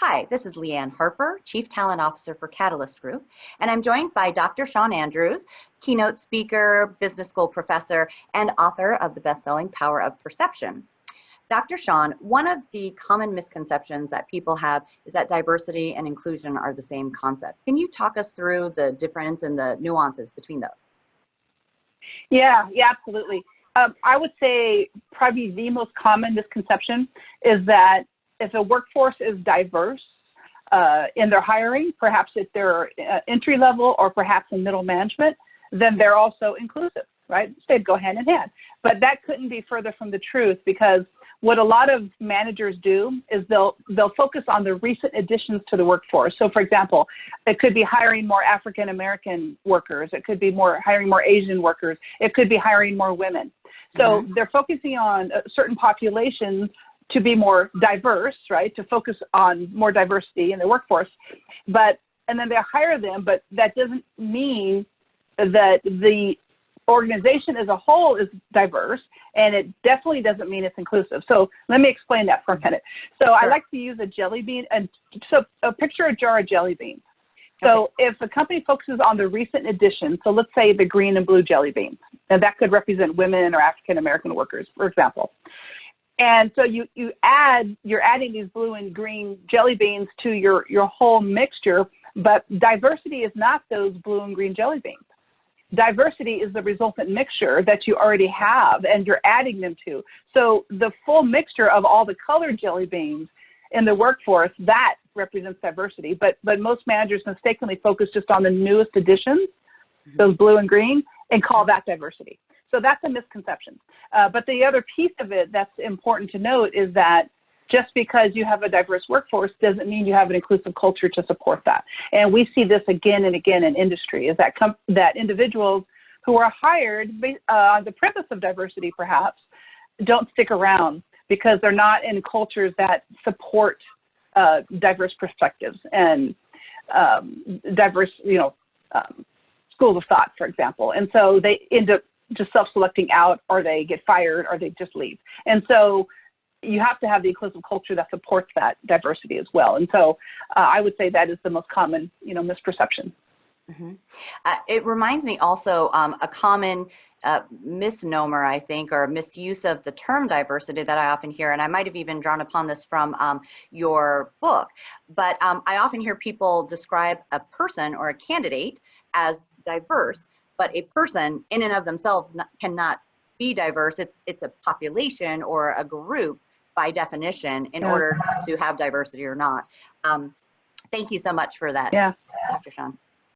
Hi, this is LeAnne Harper, Chief Talent Officer for Katalyst Group, and I'm joined by Dr. Shawn Andrews, keynote speaker, business school professor, and author of the best-selling Power of Perception. Dr. Shawn, one of the common misconceptions that people have is that diversity and inclusion are the same concept. Can you talk us through the difference and the nuances between those? Yeah, absolutely. I would say probably the most common misconception is that if a workforce is diverse in their hiring, perhaps if they're entry level or perhaps in middle management, then they're also inclusive, right? They go hand in hand. But that couldn't be further from the truth, because what a lot of managers do is they'll focus on the recent additions to the workforce. So for example, it could be hiring more African American workers. It could be hiring more Asian workers. It could be hiring more women. So they're focusing on certain populations to be more diverse, right? To focus on more diversity in the workforce. And then they hire them, but that doesn't mean that the organization as a whole is diverse, and it definitely doesn't mean it's inclusive. So let me explain that for a minute. So sure. I like to use a jelly bean, and so picture a jar of jelly beans. So if a company focuses on the recent addition, so let's say the green and blue jelly beans, and that could represent women or African American workers, for example. And so you're adding these blue and green jelly beans to your whole mixture, but diversity is not those blue and green jelly beans. Diversity is the resultant mixture that you already have and you're adding them to. So the full mixture of all the colored jelly beans in the workforce, that represents diversity. But most managers mistakenly focus just on the newest additions, those blue and green, and call that diversity. So that's a misconception. But the other piece of it that's important to note is that just because you have a diverse workforce doesn't mean you have an inclusive culture to support that. And we see this again and again in industry, is that individuals who are hired on the premise of diversity perhaps don't stick around because they're not in cultures that support diverse perspectives and diverse, schools of thought, for example. And so they end up just self-selecting out, or they get fired, or they just leave. And so you have to have the inclusive culture that supports that diversity as well. And so I would say that is the most common, misperception. It reminds me also a common misnomer, I think, or misuse of the term diversity that I often hear, and I might have even drawn upon this from your book, but I often hear people describe a person or a candidate as diverse, but a person in and of themselves cannot be diverse. It's a population or a group by definition in order to have diversity or not. Thank you so much for that, Dr. Shawn.